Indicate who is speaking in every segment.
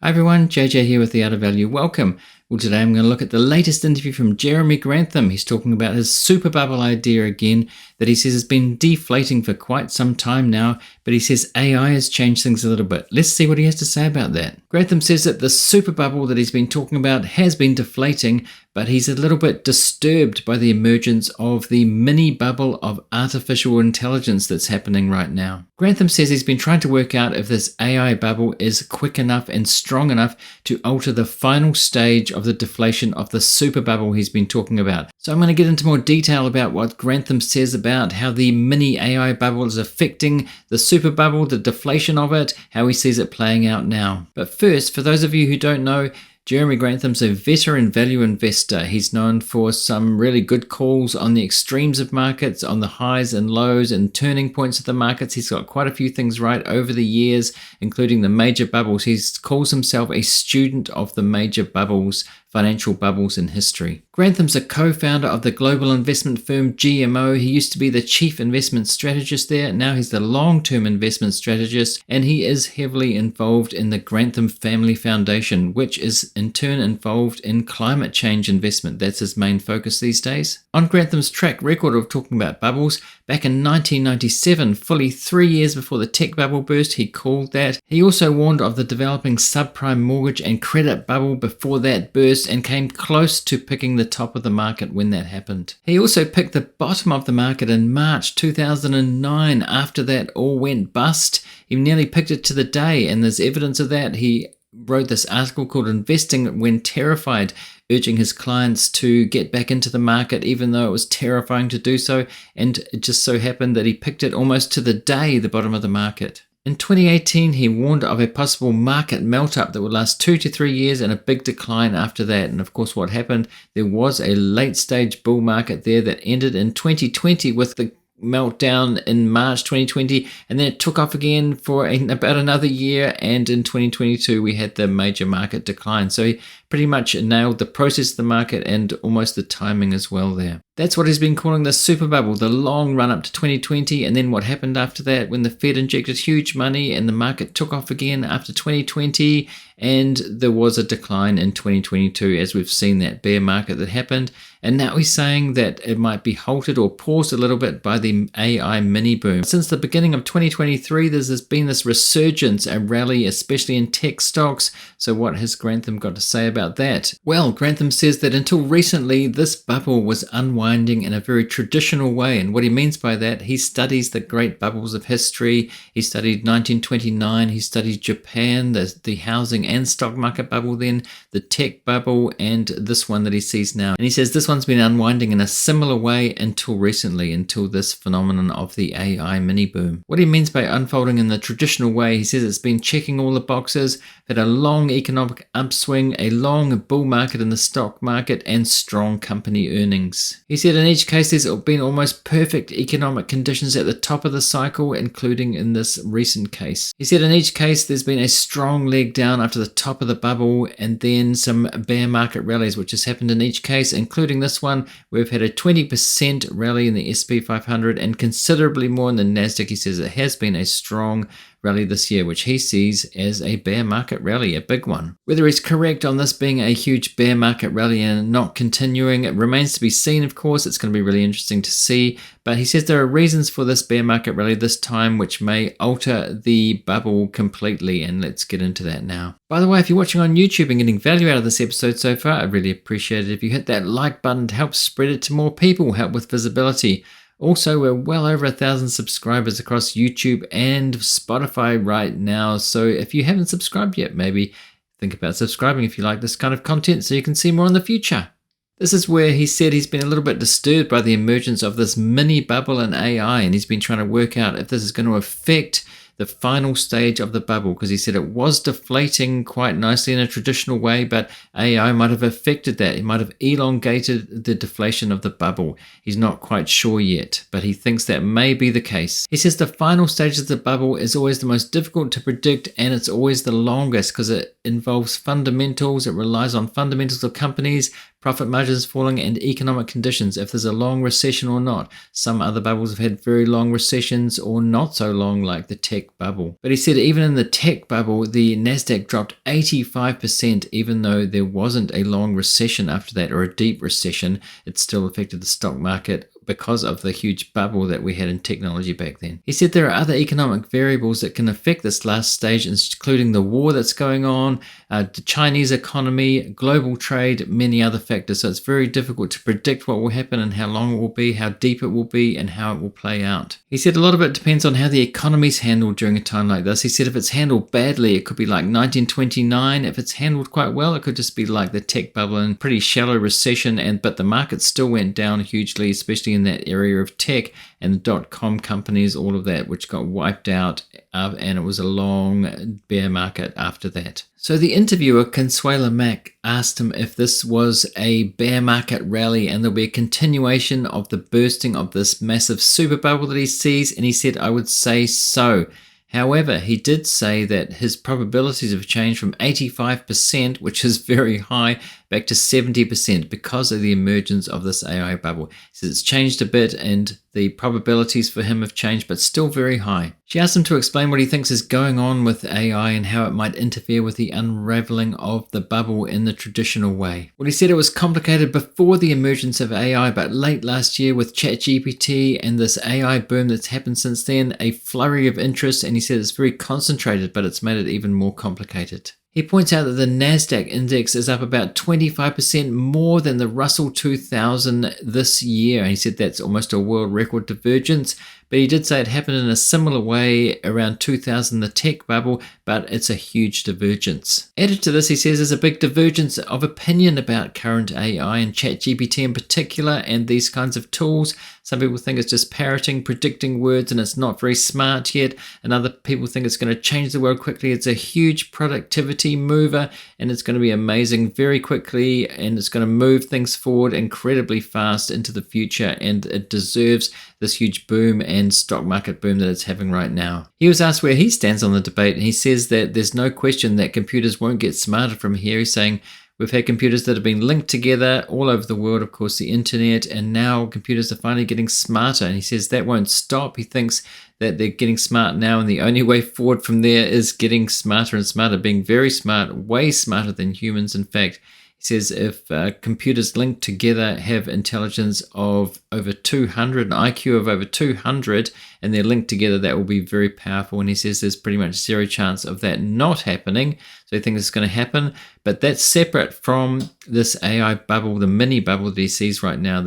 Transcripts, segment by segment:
Speaker 1: Hi everyone, JJ here with The Art of Value. Welcome. Well, today I'm going to look at the latest interview from Jeremy Grantham. He's talking about his super bubble idea again that he says has been deflating for quite some time now, but he says AI has changed things a little bit. Let's see what he has to say about that. Grantham says that the super bubble that he's been talking about has been deflating, but he's a little bit disturbed by the emergence of the mini bubble of artificial intelligence that's happening right now. Grantham says he's been trying to work out if this AI bubble is quick enough and strong enough to alter the final stage of the deflation of the super bubble he's been talking about. So I'm going to get into more detail about what Grantham says about how the mini AI bubble is affecting the super bubble, the deflation of it, how he sees it playing out now. But first, for those of you who don't know, Jeremy Grantham's a veteran value investor. He's known for some really good calls on the extremes of markets, on the highs and lows and turning points of the markets. He's got quite a few things right over the years, including the major bubbles. He calls himself a student of the major bubbles, financial bubbles in history. Grantham's a co-founder of the global investment firm GMO. He used to be the chief investment strategist there. Now he's the long-term investment strategist, and he is heavily involved in the Grantham Family Foundation, which is in turn involved in climate change investment. That's his main focus these days. On Grantham's track record of talking about bubbles, back in 1997, fully 3 years before the tech bubble burst, he called that. He also warned of the developing subprime mortgage and credit bubble before that burst and came close to picking the top of the market when that happened. He also picked the bottom of the market in March 2009 after that all went bust. He nearly picked it to the day, and there's evidence of that. He wrote this article called Investing When Terrified, urging his clients to get back into the market even though it was terrifying to do so, and it just so happened that he picked it almost to the day, the bottom of the market. In 2018, he warned of a possible market melt-up that would last 2 to 3 years and a big decline after that. And of course, what happened, there was a late-stage bull market there that ended in 2020 with the meltdown in March 2020, and then it took off again for about another year, and in 2022 we had the major market decline. So he pretty much nailed the process of the market and almost the timing as well there. That's what he's been calling the super bubble, the long run up to 2020, and then what happened after that when the Fed injected huge money and the market took off again after 2020, and there was a decline in 2022 as we've seen that bear market that happened. And now he's saying that it might be halted or paused a little bit by the AI mini boom. Since the beginning of 2023, there's been this resurgence, a rally, especially in tech stocks. So what has Grantham got to say about that? Well, Grantham says that until recently, this bubble was unwinding in a very traditional way. And what he means by that, he studies the great bubbles of history. He studied 1929, he studied Japan, the housing and stock market bubble then, the tech bubble, and this one that he sees now. And he says this one's been unwinding in a similar way until recently, until this phenomenon of the AI mini boom. What he means by unfolding in the traditional way, he says it's been checking all the boxes, had a long economic upswing, a long bull market in the stock market, and strong company earnings. He said in each case there's been almost perfect economic conditions at the top of the cycle, including in this recent case. He said in each case there's been a strong leg down after the top of the bubble, and then some bear market rallies, which has happened in each case, including this one. We've had a 20% rally in the SP 500 and considerably more in the Nasdaq. He says it has been a strong rally this year, which he sees as a bear market rally, a big one. Whether he's correct on this being a huge bear market rally and not continuing, it remains to be seen, of course. It's going to be really interesting to see. But he says there are reasons for this bear market rally this time which may alter the bubble completely, and let's get into that now. By the way, if you're watching on YouTube and getting value out of this episode so far, I'd really appreciate it if you hit that like button to help spread it to more people, help with visibility. Also, we're well over 1,000 subscribers across YouTube and Spotify right now. So if you haven't subscribed yet, maybe think about subscribing if you like this kind of content so you can see more in the future. This is where he said he's been a little bit disturbed by the emergence of this mini bubble in AI, and he's been trying to work out if this is going to affect the final stage of the bubble, because he said it was deflating quite nicely in a traditional way, but AI might have affected that. It might have elongated the deflation of the bubble. He's not quite sure yet, but he thinks that may be the case. He says the final stage of the bubble is always the most difficult to predict, and it's always the longest because it involves fundamentals. It relies on fundamentals of companies, profit margins falling, and economic conditions, if there's a long recession or not. Some other bubbles have had very long recessions or not so long, like the tech bubble. But he said even in the tech bubble, the Nasdaq dropped 85%, even though there wasn't a long recession after that, or a deep recession. It still affected the stock market because of the huge bubble that we had in technology back then. He said there are other economic variables that can affect this last stage, including the war that's going on, the Chinese economy, global trade, many other factors. So it's very difficult to predict what will happen and how long it will be, how deep it will be, and how it will play out. He said a lot of it depends on how the economy's handled during a time like this. He said if it's handled badly, it could be like 1929. If it's handled quite well, it could just be like the tech bubble and pretty shallow recession. But the market still went down hugely, especially in that area of tech and the dot-com companies, all of that, which got wiped out, and it was a long bear market after that. So the interviewer, Consuela Mack, asked him if this was a bear market rally and there'll be a continuation of the bursting of this massive super bubble that he sees, and he said, I would say so. However, he did say that his probabilities have changed from 85%, which is very high, back to 70% because of the emergence of this AI bubble. He says it's changed a bit and the probabilities for him have changed, but still very high. She asked him to explain what he thinks is going on with AI and how it might interfere with the unraveling of the bubble in the traditional way. Well, he said it was complicated before the emergence of AI, but late last year with ChatGPT and this AI boom that's happened since then, a flurry of interest, and he said it's very concentrated, but it's made it even more complicated. He points out that the Nasdaq index is up about 25% more than the Russell 2000 this year. And he said that's almost a world record divergence. But he did say it happened in a similar way around 2000, the tech bubble, but it's a huge divergence. Added to this, he says there's a big divergence of opinion about current AI and ChatGPT in particular and these kinds of tools. Some people think it's just parroting, predicting words, and it's not very smart yet. And other people think it's going to change the world quickly. It's a huge productivity mover, and it's going to be amazing very quickly, and it's going to move things forward incredibly fast into the future, and it deserves this huge boom and stock market boom that it's having right now. He was asked where he stands on the debate, and he says that there's no question that computers won't get smarter from here. He's saying we've had computers that have been linked together all over the world, of course, the internet, and now computers are finally getting smarter. And he says that won't stop. He thinks that they're getting smart now, and the only way forward from there is getting smarter and smarter, being very smart, way smarter than humans, in fact. He says if computers linked together have intelligence of over 200, an IQ of over 200, and they're linked together, that will be very powerful. And he says there's pretty much zero chance of that not happening. So he thinks it's going to happen. But that's separate from this AI bubble, the mini bubble that he sees right now.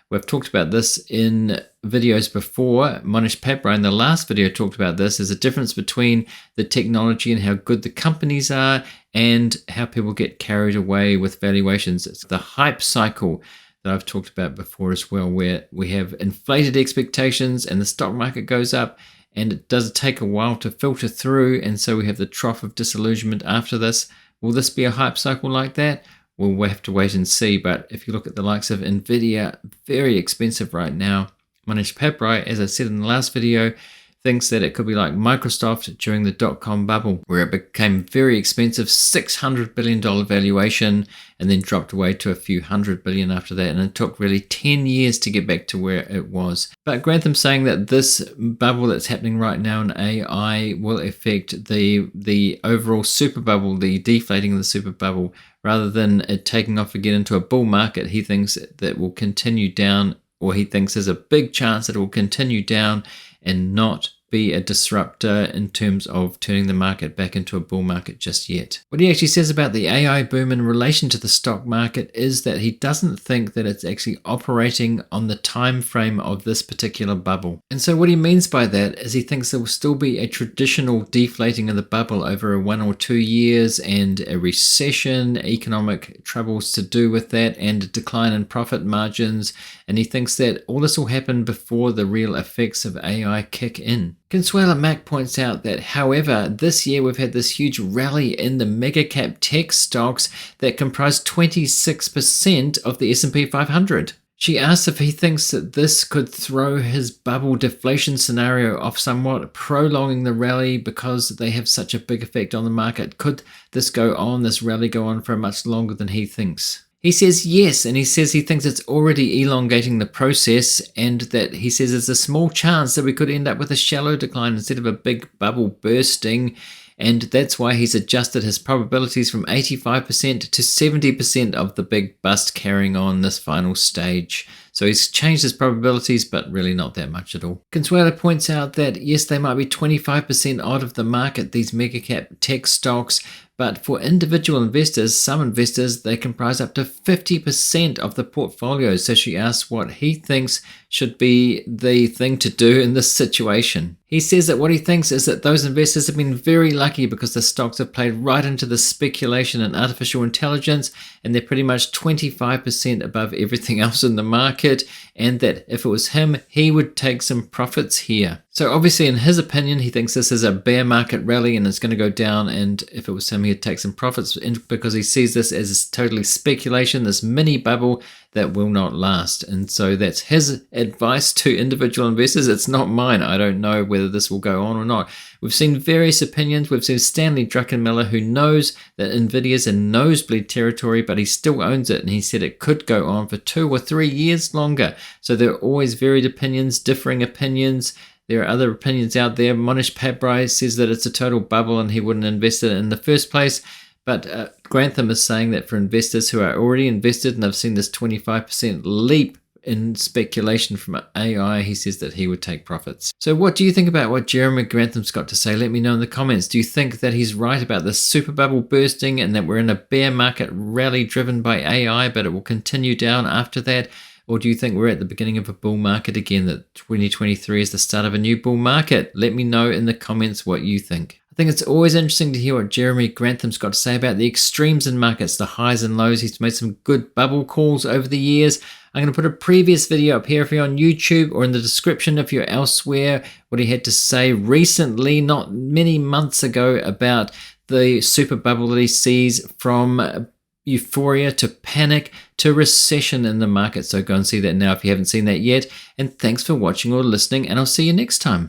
Speaker 1: We've talked about this in videos before. Mohnish Pabrai in the last video talked about this. There's a difference between the technology and how good the companies are and how people get carried away with valuations. It's the hype cycle that I've talked about before as well, where we have inflated expectations and the stock market goes up, and it does take a while to filter through, and so we have the trough of disillusionment after this. Will this be a hype cycle like that? Well, we'll have to wait and see. But if you look at the likes of Nvidia, very expensive right now. Mohnish Pabrai, as I said in the last video, thinks that it could be like Microsoft during the dot-com bubble, where it became very expensive, $600 billion valuation, and then dropped away to a few $100 billion after that. And it took really 10 years to get back to where it was. But Grantham's saying that this bubble that's happening right now in AI will affect the overall super bubble, the deflating of the super bubble, rather than it taking off again into a bull market. He thinks that will continue down, or he thinks there's a big chance that it will continue down and not be a disruptor in terms of turning the market back into a bull market just yet. What he actually says about the AI boom in relation to the stock market is that he doesn't think that it's actually operating on the time frame of this particular bubble. And so what he means by that is he thinks there will still be a traditional deflating of the bubble over 1 or 2 years, and a recession, economic troubles to do with that, and a decline in profit margins. And he thinks that all this will happen before the real effects of AI kick in. Consuela Mack points out that, however, this year we've had this huge rally in the mega cap tech stocks that comprise 26% of the S&P 500. She asks if he thinks that this could throw his bubble deflation scenario off somewhat, prolonging the rally because they have such a big effect on the market. Could this rally go on for much longer than he thinks? He says yes, and he says he thinks it's already elongating the process, and that he says there's a small chance that we could end up with a shallow decline instead of a big bubble bursting. And that's why he's adjusted his probabilities from 85% to 70% of the big bust carrying on this final stage. So he's changed his probabilities, but really not that much at all. Consuelo points out that yes, they might be 25% out of the market, these mega cap tech stocks, but for individual investors, some investors, they comprise up to 50% of the portfolio. So she asks what he thinks should be the thing to do in this situation. He says that what he thinks is that those investors have been very lucky because the stocks have played right into the speculation and artificial intelligence, and they're pretty much 25% above everything else in the market, and that if it was him, he would take some profits here. So obviously, in his opinion, he thinks this is a bear market rally and it's going to go down, and if it was him, he'd take some profits because he sees this as totally speculation, this mini bubble that will not last. And so that's his advice to individual investors. It's not mine. I don't know whether this will go on or not. We've seen various opinions. We've seen Stanley Druckenmiller, who knows that Nvidia's in nosebleed territory, but he still owns it, and he said it could go on for 2 or 3 years longer. So there are always varied opinions, differing opinions. There are other opinions out there. Mohnish Pabrai says that it's a total bubble and he wouldn't invest in it in the first place. But Grantham is saying that for investors who are already invested and have seen this 25% leap in speculation from AI, he says that he would take profits. So what do you think about what Jeremy Grantham's got to say? Let me know in the comments. Do you think that he's right about the super bubble bursting and that we're in a bear market rally driven by AI, but it will continue down after that? Or do you think we're at the beginning of a bull market again, that 2023 is the start of a new bull market? Let me know in the comments what you think. I think it's always interesting to hear what Jeremy Grantham's got to say about the extremes in markets, the highs and lows. He's made some good bubble calls over the years. I'm going to put a previous video up here if you're on YouTube, or in the description if you're elsewhere, what he had to say recently, not many months ago, about the super bubble that he sees from Euphoria to panic to recession in the market. So go and see that now if you haven't seen that yet. And thanks for watching or listening, and I'll see you next time.